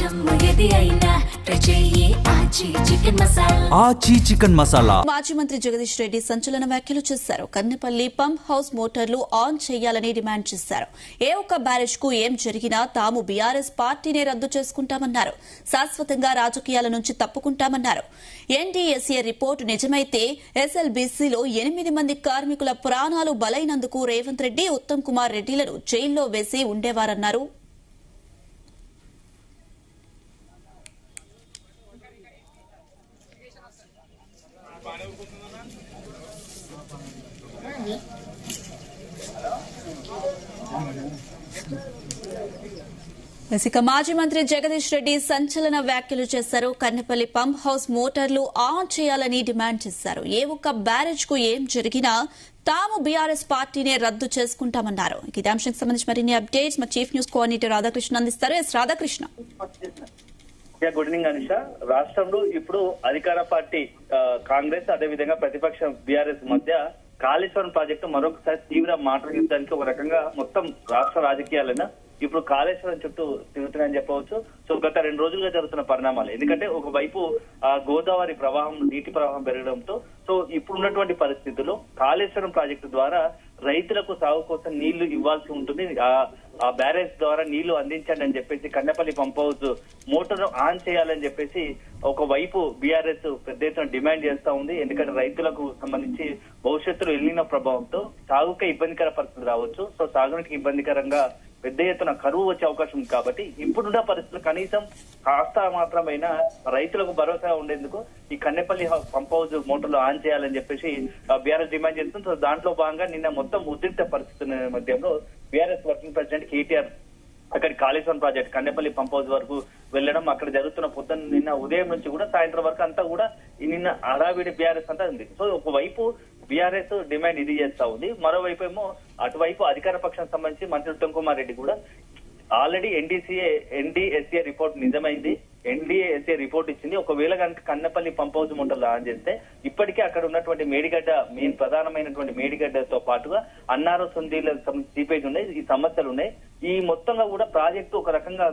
ఆచి చికెన్ మసాలా. మాజీ మంత్రి జగదీష్ రెడ్డి సంచలన వ్యాఖ్యలు చేశారు. కన్నెపల్లి పంప్ హౌస్ మోటార్లు ఆన్ చేయాలని డిమాండ్ చేశారు. ఏ ఒక్క బ్యారేజ్ కు ఏం జరిగినా తాము బీఆర్ఎస్ పార్టీనే రద్దు చేసుకుంటామన్నారు. శాశ్వతంగా రాజకీయాల నుంచి తప్పుకుంటామన్నారు. ఎన్డీఎస్ఏ రిపోర్టు నిజమైతే ఎస్ఎల్బీసీలో 8 మంది కార్మికుల ప్రాణాలు బలైనందుకు రేవంత్ రెడ్డి, ఉత్తమ్ కుమార్ రెడ్డిలను జైల్లో వేసి ఉండేవారన్నారు. మాజీ మంత్రి జగదీష్ రెడ్డి సంచలన వ్యాఖ్యలు చేశారు. కన్నెపల్లి పంప్ హౌస్ మోటార్లు ఆన్ చేయాలని డిమాండ్ చేశారు. ఏ ఒక్క బ్యారేజ్ కు ఏం జరిగినా తాము బీఆర్ఎస్ పార్టీనే రద్దు చేసుకుంటామన్నారు. ఇదే అంశానికి సంబంధించి మరిన్ని అప్డేట్స్ మా చీఫ్ న్యూస్ కోఆర్డినేటర్ రాధాకృష్ణ అందిస్తారు. రాధాకృష్ణ. Good evening Anisha. రాష్ట్రంలో ఇప్పుడు అధికార పార్టీ కాంగ్రెస్, అదేవిధంగా ప్రతిపక్షం బీఆర్ఎస్ మధ్య కాళేశ్వరం ప్రాజెక్టు మరొకసారి తీవ్ర మాటల యుద్ధానికి ఒక రకంగా మొత్తం రాష్ట్ర రాజకీయాలైనా ఇప్పుడు కాళేశ్వరం చుట్టూ తిరుగుతున్నాయని చెప్పవచ్చు. సో గత 2 రోజులుగా జరుగుతున్న పరిణామాలు, ఎందుకంటే ఒకవైపు గోదావరి ప్రవాహం, నీటి ప్రవాహం పెరగడంతో సో ఇప్పుడున్నటువంటి పరిస్థితుల్లో కాళేశ్వరం ప్రాజెక్టు ద్వారా రైతులకు సాగు కోసం నీళ్లు ఇవ్వాల్సి ఉంటుంది. ఆ బ్యారేజ్ ద్వారా నీళ్లు అందించండి అని చెప్పేసి Kannepalli pump house motor on చేయాలని చెప్పేసి ఒకవైపు బీఆర్ఎస్ పెద్ద ఎత్తున డిమాండ్ చేస్తా ఉంది. ఎందుకంటే రైతులకు సంబంధించి భవిష్యత్తులో ఎల్లిన ప్రభావంతో సాగుకే ఇబ్బందికర పరిస్థితి రావచ్చు. సో సాగునికి ఇబ్బందికరంగా పెద్ద ఎత్తున కరువు వచ్చే అవకాశం ఉంది. కాబట్టి ఇప్పుడున్న పరిస్థితులు కనీసం కాస్త మాత్రమైనా రైతులకు భరోసా ఉండేందుకు ఈ కన్నెపల్లి పంప్ హౌస్ మోటార్లు ఆన్ చేయాలని చెప్పేసి బీఆర్ఎస్ డిమాండ్ చేస్తుంది. సో దాంట్లో భాగంగా నిన్న మొత్తం ఉద్రిక్త పరిస్థితుల మధ్యంలో బీఆర్ఎస్ వర్కింగ్ ప్రెసిడెంట్ కేటీఆర్ అక్కడి Kaleshwaram project Kannepalli pump house వరకు వెళ్లడం, అక్కడ జరుగుతున్న పొద్దున్న నిన్న ఉదయం నుంచి కూడా సాయంత్రం వరకు అంతా కూడా నిన్న హడావిడి బీఆర్ఎస్ అంతా ఉంది. సో ఒకవైపు బీఆర్ఎస్ డిమాండ్ ఇది చేస్తా ఉంది, మరోవైపు ఏమో అటువైపు అధికార పక్షం సంబంధించి మంత్రి ఉత్తమ్ కుమార్ రెడ్డి కూడా ఆల్రెడీ ఎన్డీఎస్ఏ రిపోర్ట్ నిజమైంది, ఎన్డీఎస్ఏ రిపోర్ట్ ఇచ్చింది. ఒకవేళ కనుక కన్నెపల్లి పంప్ హౌస్ మోటార్లు ఆన్ చేస్తే ఇప్పటికే అక్కడ ఉన్నటువంటి మేడిగడ్డ, మెయిన్ ప్రధానమైనటువంటి మేడిగడ్డతో పాటుగా అన్నారం సొందీల సీపేజ్ ఉన్నాయి, ఈ సమస్యలు ఉన్నాయి. ఈ మొత్తంగా కూడా ప్రాజెక్టు ఒక రకంగా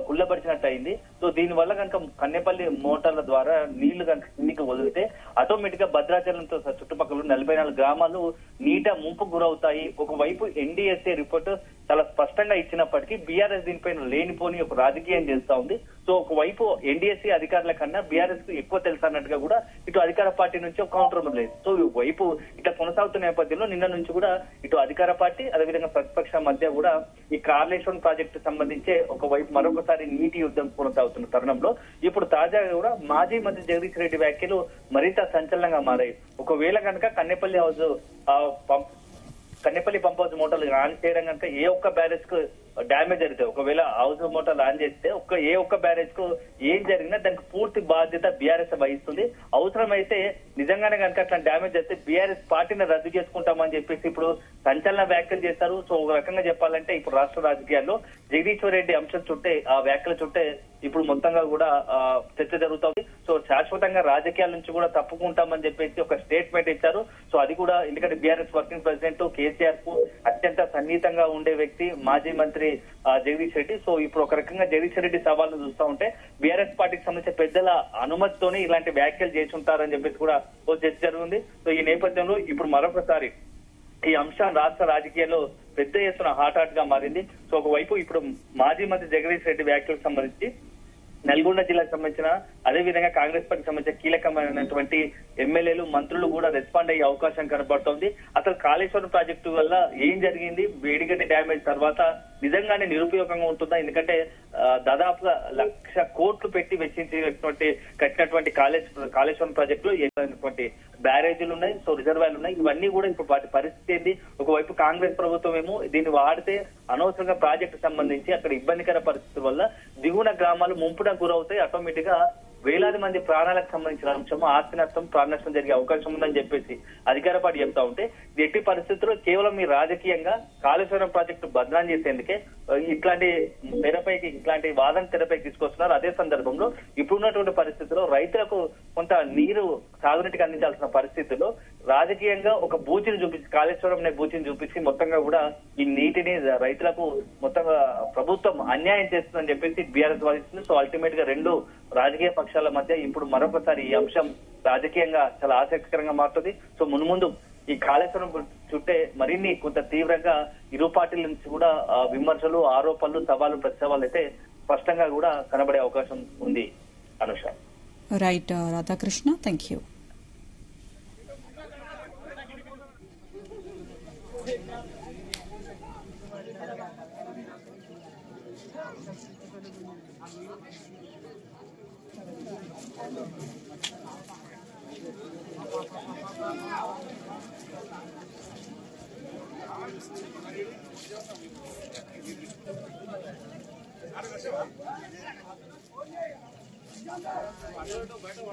కుళ్ళబడిచినట్టు అయింది. సో దీని వల్ల కనుక కన్నెపల్లి మోటార్ల ద్వారా నీళ్లు కనుక కిందికి వదిలితే ఆటోమేటిక్ గా భద్రాచలంతో చుట్టుపక్కల 44 గ్రామాలు నీట ముంపుకు గురవుతాయి. ఒకవైపు ఎన్డీఎస్ఏ రిపోర్టు చాలా స్పష్టంగా ఇచ్చినప్పటికీ బీఆర్ఎస్ దీనిపైన లేనిపోని ఒక రాజకీయం చేస్తా ఉంది. సో ఒకవైపు ఎన్డీఎస్ఏ అధికారుల కన్నా బీఆర్ఎస్ కు ఎక్కువ తెలుసు అన్నట్టుగా కూడా ఇటు అధికార పార్టీ నుంచి ఒక కౌంటర్ మొదలైంది. సో వైపు ఇట్లా కొనసాగుతున్న నేపథ్యంలో నిన్న నుంచి కూడా ఇటు అధికార పార్టీ అదేవిధంగా ప్రతిపక్షం మధ్య కూడా ఈ కాళేశ్వరం ప్రాజెక్టు సంబంధించే ఒకవైపు మరొకసారి నీటి యుద్ధం కొనసాగుతున్న తరుణంలో ఇప్పుడు తాజాగా కూడా మాజీ మంత్రి జగదీష్ రెడ్డి వ్యాఖ్యలు మరింత సంచలనంగా మారాయి. ఒకవేళ కనుక కన్నెపల్లి పంప్ హౌస్ మోటార్లు ఆన్ చేయడం కనుక ఏ ఒక్క బ్యారేజ్ కు డ్యామేజ్ జరిగితే, ఒకవేళ హౌస్ మోటార్లు ఆన్ చేస్తే ఏ ఒక్క బ్యారేజ్ కు ఏం జరిగినా దానికి పూర్తి బాధ్యత బీఆర్ఎస్ వహిస్తుంది. అవసరమైతే నిజంగానే కనుక అట్లా డ్యామేజ్ చేస్తే బీఆర్ఎస్ పార్టీని రద్దు చేసుకుంటామని చెప్పేసి ఇప్పుడు సంచలన వ్యాఖ్యలు చేస్తారు. సో ఒక రకంగా చెప్పాలంటే ఇప్పుడు రాష్ట్ర రాజకీయాల్లో జగదీశ్వర్ రెడ్డి అంశం చుట్టే, ఆ వ్యాఖ్యల చుట్టే ఇప్పుడు మొత్తంగా కూడా చర్చ జరుగుతుంది. సో శాశ్వతంగా రాజకీయాల నుంచి కూడా తప్పుకుంటామని చెప్పేసి ఒక స్టేట్మెంట్ ఇచ్చారు. సో అది కూడా ఎందుకంటే బీఆర్ఎస్ వర్కింగ్ ప్రెసిడెంట్ కేసీఆర్ కు అత్యంత సన్నిహితంగా ఉండే వ్యక్తి మాజీ మంత్రి జగదీష్ రెడ్డి. సో ఇప్పుడు ఒక రకంగా జగదీష్ రెడ్డి సవాళ్ళు చూస్తూ ఉంటే బీఆర్ఎస్ పార్టీకి సంబంధించిన పెద్దల అనుమతితోనే ఇలాంటి వ్యాఖ్యలు చేసి ఉంటారని చెప్పేసి కూడా ఓ చర్చ జరుగుతుంది. సో ఈ నేపథ్యంలో ఇప్పుడు మరొకసారి ఈ అంశం రాష్ట్ర రాజకీయాల్లో పెద్ద ఎత్తున హాట్ గా మారింది. సో ఒకవైపు ఇప్పుడు మాజీ మంత్రి జగదీష్ రెడ్డి వ్యాఖ్యలకు సంబంధించి నల్గొండ జిల్లాకు సంబంధించిన అదేవిధంగా కాంగ్రెస్ పార్టీకి సంబంధించిన కీలకమైనటువంటి ఎమ్మెల్యేలు, మంత్రులు కూడా రెస్పాండ్ అయ్యే అవకాశం కనబడుతోంది. అసలు కాళేశ్వరం ప్రాజెక్టు వల్ల ఏం జరిగింది, వేడిగడ్డ డ్యామేజ్ తర్వాత నిజంగానే నిరుపయోగంగా ఉంటుందా? ఎందుకంటే దాదాపుగా 1,00,000 కోట్లు పెట్టి కట్టినటువంటి కాళేశ్వరం ప్రాజెక్టులో ఏటువంటి బ్యారేజీలు ఉన్నాయి, సో రిజర్వాయర్లు ఉన్నాయి. ఇవన్నీ కూడా ఇప్పుడు వాటి పరిస్థితి ఏంది? ఒకవైపు కాంగ్రెస్ ప్రభుత్వం ఏమో దీన్ని వాడితే అనవసరంగా ప్రాజెక్టు సంబంధించి అక్కడ ఇబ్బందికర పరిస్థితుల వల్ల దిగువన గ్రామాలు ముంపున గురవుతాయి, ఆటోమేటిక్ గా వేలాది మంది ప్రాణాలకు సంబంధించిన అంశం, ఆస్తి నష్టం, ప్రాణ నష్టం జరిగే అవకాశం ఉందని చెప్పేసి అధికార పార్టీ చెప్తా ఉంటే ఎట్టి పరిస్థితుల్లో కేవలం మీ రాజకీయంగా కాళేశ్వరం ప్రాజెక్టు బదనాం చేసేందుకే ఇట్లాంటి ఇట్లాంటి వాదన తెరపైకి తీసుకొస్తున్నారు. అదే సందర్భంలో ఇప్పుడున్నటువంటి పరిస్థితుల్లో రైతులకు కొంత నీరు సాగునీటికి అందించాల్సిన పరిస్థితుల్లో రాజకీయంగా ఒక బూచిని చూపించి, కాళేశ్వరం అనే బూచిని చూపించి మొత్తంగా కూడా ఈ నీటిని రైతులకు మొత్తంగా ప్రభుత్వం అన్యాయం చేస్తుందని చెప్పేసి బీఆర్ఎస్ వాదిస్తుంది. సో అల్టిమేట్ గా రెండు రాజకీయ పక్షాల మధ్య ఇప్పుడు మరొకసారి ఈ అంశం రాజకీయంగా చాలా ఆసక్తికరంగా మారుతుంది. సో మున్ముందు ఈ కాళేశ్వరం చుట్టే మరిన్ని కొంత తీవ్రంగా ఇరు పార్టీల నుంచి కూడా విమర్శలు, ఆరోపణలు, సవాలు, ప్రతిసవాళ్ళు అయితే స్పష్టంగా కూడా కనబడే అవకాశం ఉంది. Anusha. Right Radhakrishna, thank you. బయట